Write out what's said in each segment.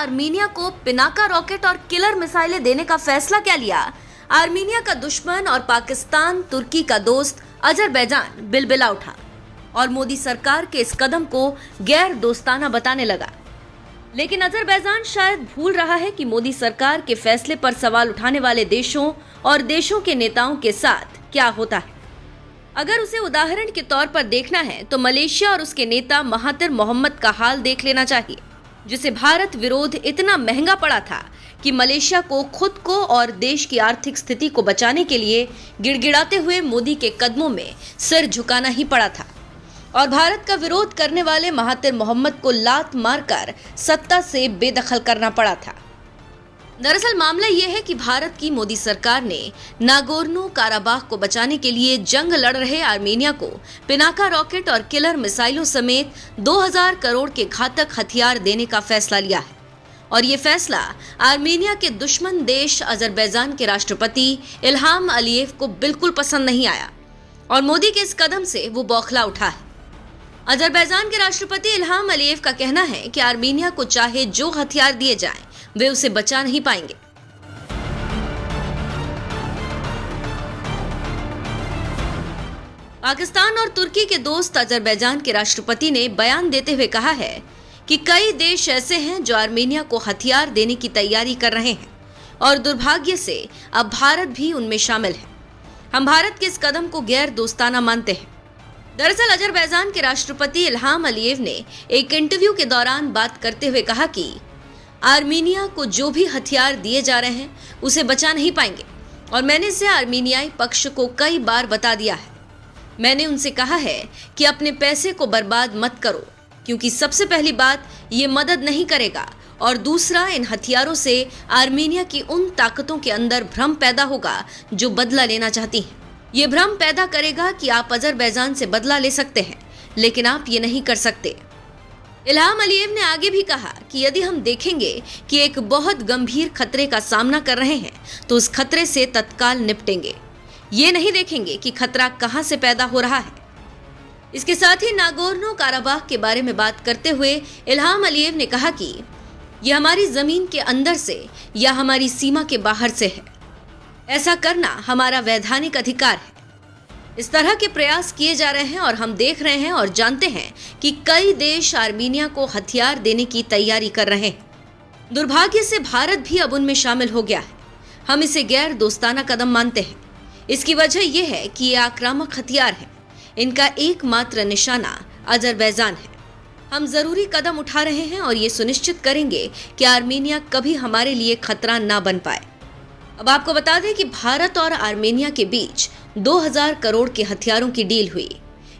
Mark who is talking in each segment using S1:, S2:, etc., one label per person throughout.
S1: Armenia को Pinaka rocket और killer मिसाइलें देने का फैसला क्या लिया? आर्मीनिया का दुश्मन और पाकिस्तान तुर्की का दोस्त अजरबैजान बिलबिला उठा और मोदी सरकार के इस कदम को गैर दोस्ताना बताने लगा। लेकिन अजरबैजान शायद भूल रहा है कि मोदी सरकार के फैसले पर सवाल उठाने वाले देशों और देशों के नेताओं के साथ क्या होता है। अगर उसे उदाहरण के तौर पर देखना है तो मलेशिया और उसके नेता महातिर मोहम्मद का हाल देख लेना चाहिए, जिसे भारत विरोध इतना महंगा पड़ा था कि मलेशिया को खुद को और देश की आर्थिक स्थिति को बचाने के लिए गिड़गिड़ाते हुए मोदी के कदमों में सिर झुकाना ही पड़ा था और भारत का विरोध करने वाले महातिर मोहम्मद को लात मारकर सत्ता से बेदखल करना पड़ा था। दरअसल मामला यह है कि भारत की मोदी सरकार ने नागोर्नो काराबाख को बचाने के लिए जंग लड़ रहे आर्मेनिया को पिनाका रॉकेट और किलर मिसाइलों समेत 2000 करोड़ के घातक हथियार देने का फैसला लिया है और ये फैसला आर्मेनिया के दुश्मन देश अजरबैजान के राष्ट्रपति इल्हाम अलीयेव को बिल्कुल पसंद नहीं आया और मोदी के इस कदम से वो बौखला उठा है। अजरबैजान के राष्ट्रपति इल्हाम अलीयेव का कहना है कि आर्मेनिया को चाहे जो हथियार दिए जाएं, वे उसे बचा नहीं पाएंगे। पाकिस्तान और तुर्की के दोस्त अजरबैजान के राष्ट्रपति ने बयान देते हुए कहा है कि कई देश ऐसे हैं जो आर्मेनिया को हथियार देने की तैयारी कर रहे हैं और दुर्भाग्य से अब भारत भी उनमें शामिल है। हम भारत के इस कदम को गैर दोस्ताना मानते हैं। दरअसल अजरबैजान के राष्ट्रपति इल्हाम अलीयेव ने एक इंटरव्यू के दौरान बात करते हुए कहा कि आर्मीनिया को जो भी हथियार दिए जा रहे हैं उसे बचा नहीं पाएंगे और मैंने इसे आर्मीनियाई पक्ष को कई बार बता दिया है। मैंने उनसे कहा है कि अपने पैसे को बर्बाद मत करो, क्योंकि सबसे पहली बात ये मदद नहीं करेगा और दूसरा, इन हथियारों से आर्मीनिया की उन ताकतों के अंदर भ्रम पैदा होगा जो बदला लेना चाहती हैं। ये भ्रम पैदा करेगा कि आप अजरबैजान से बदला ले सकते हैं, लेकिन आप ये नहीं कर सकते। इल्हाम अलीयेव ने आगे भी कहा कि यदि हम देखेंगे कि एक बहुत गंभीर खतरे का सामना कर रहे हैं तो उस खतरे से तत्काल निपटेंगे, ये नहीं देखेंगे कि खतरा कहां से पैदा हो रहा है। इसके साथ ही नागोर्नो काराबाख के बारे में बात करते हुए इल्हाम अलीयेव ने कहा कि यह हमारी जमीन के अंदर से या हमारी सीमा के बाहर से है। ऐसा करना हमारा वैधानिक अधिकार है। इस तरह के प्रयास किए जा रहे हैं और हम देख रहे हैं और जानते हैं कि कई देश आर्मीनिया को हथियार देने की तैयारी कर रहे हैं। दुर्भाग्य से भारत भी अब उनमें शामिल हो गया है। हम इसे गैर दोस्ताना कदम मानते हैं। इसकी वजह यह है कि ये आक्रामक हथियार है। इनका एकमात्र निशाना अजरबैजान है। हम जरूरी कदम उठा रहे हैं और ये सुनिश्चित करेंगे कि आर्मीनिया कभी हमारे लिए खतरा ना बन पाए। अब आपको बता दें कि भारत और आर्मेनिया के बीच 2000 करोड़ के हथियारों की डील हुई।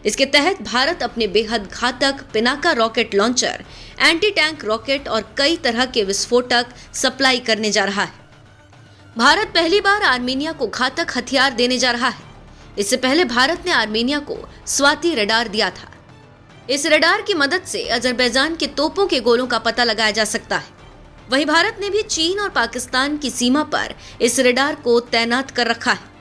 S1: इसके तहत भारत अपने बेहद घातक Pinaka rocket launcher, anti tank rocket और कई तरह के विस्फोटक सप्लाई करने जा रहा है। भारत पहली बार आर्मेनिया को घातक हथियार देने जा रहा है। इससे पहले भारत ने आर्मेनिया को स्वाति रडार दिया था। इस रडार की मदद से अजरबैजान के तोपों के गोलों का पता लगाया जा सकता है। वहीं भारत ने भी चीन और पाकिस्तान की सीमा पर इस रडार को तैनात कर रखा है।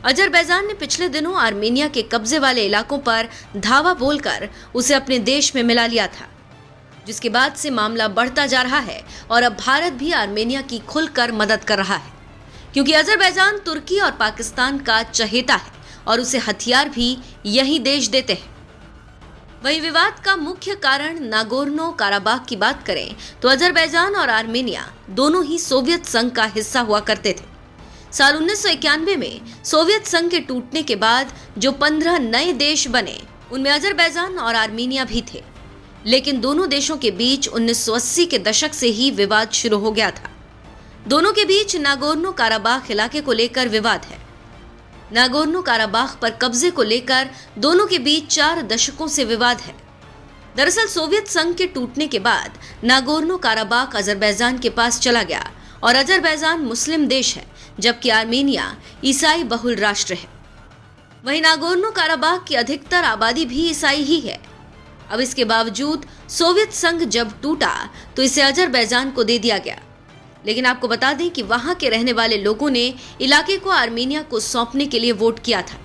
S1: अजरबैजान ने पिछले दिनों आर्मेनिया के कब्जे वाले इलाकों पर धावा बोलकर उसे अपने देश में मिला लिया था, जिसके बाद से मामला बढ़ता जा रहा है और अब भारत भी आर्मेनिया की खुलकर मदद कर रहा है, क्योंकि अजरबैजान तुर्की और पाकिस्तान का चहेता है और उसे हथियार भी यही देश देते हैं। वहीं विवाद का मुख्य कारण नागोर्नो काराबाख की बात करें तो अजरबैजान और आर्मेनिया दोनों ही सोवियत संघ का हिस्सा हुआ करते थे। साल 1991 में सोवियत संघ के टूटने के बाद जो 15 नए देश बने, उनमें अजरबैजान और आर्मेनिया भी थे। लेकिन दोनों देशों के बीच 1980 के दशक से ही विवाद शुरू हो गया था। दोनों के बीच नागोर्नो काराबाख इलाके को लेकर विवाद है। नागोर्नो काराबाख पर कब्जे को लेकर दोनों के बीच 4 दशकों से विवाद है। दरअसल सोवियत संघ के टूटने के बाद नागोर्नो काराबाख अजरबैजान के पास चला गया और अजरबैजान मुस्लिम देश है, जबकि आर्मेनिया ईसाई बहुल राष्ट्र है। वहीं नागोर्नो काराबाख की अधिकतर आबादी भी ईसाई ही है। अब इसके बावजूद सोवियत संघ जब टूटा तो इसे अजरबैजान को दे दिया गया। लेकिन आपको बता दें कि वहां के रहने वाले लोगों ने इलाके को आर्मेनिया को सौंपने के लिए वोट किया था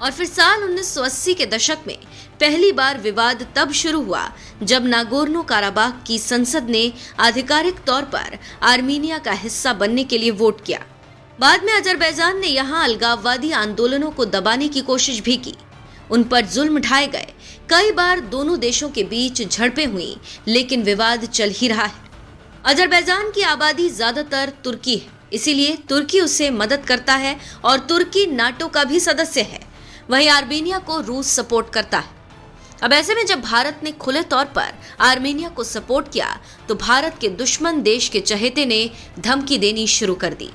S1: और फिर साल 1980 के दशक में पहली बार विवाद तब शुरू हुआ जब नागोर्नो काराबाख की संसद ने आधिकारिक तौर पर आर्मीनिया का हिस्सा बनने के लिए वोट किया। बाद में अजरबैजान ने यहाँ अलगाववादी आंदोलनों को दबाने की कोशिश भी की, उन पर जुल्म ढाए गए। कई बार दोनों देशों के बीच झड़पें हुई, लेकिन विवाद चल ही रहा है। अजरबैजान की आबादी ज्यादातर तुर्की है, इसीलिए तुर्की उसे मदद करता है और तुर्की नाटो का भी सदस्य है। वहीं आर्मेनिया को रूस सपोर्ट करता है। अब ऐसे में जब भारत ने खुले तौर पर आर्मेनिया को सपोर्ट किया तो भारत के दुश्मन देश के चहेते ने धमकी देनी शुरू कर दी।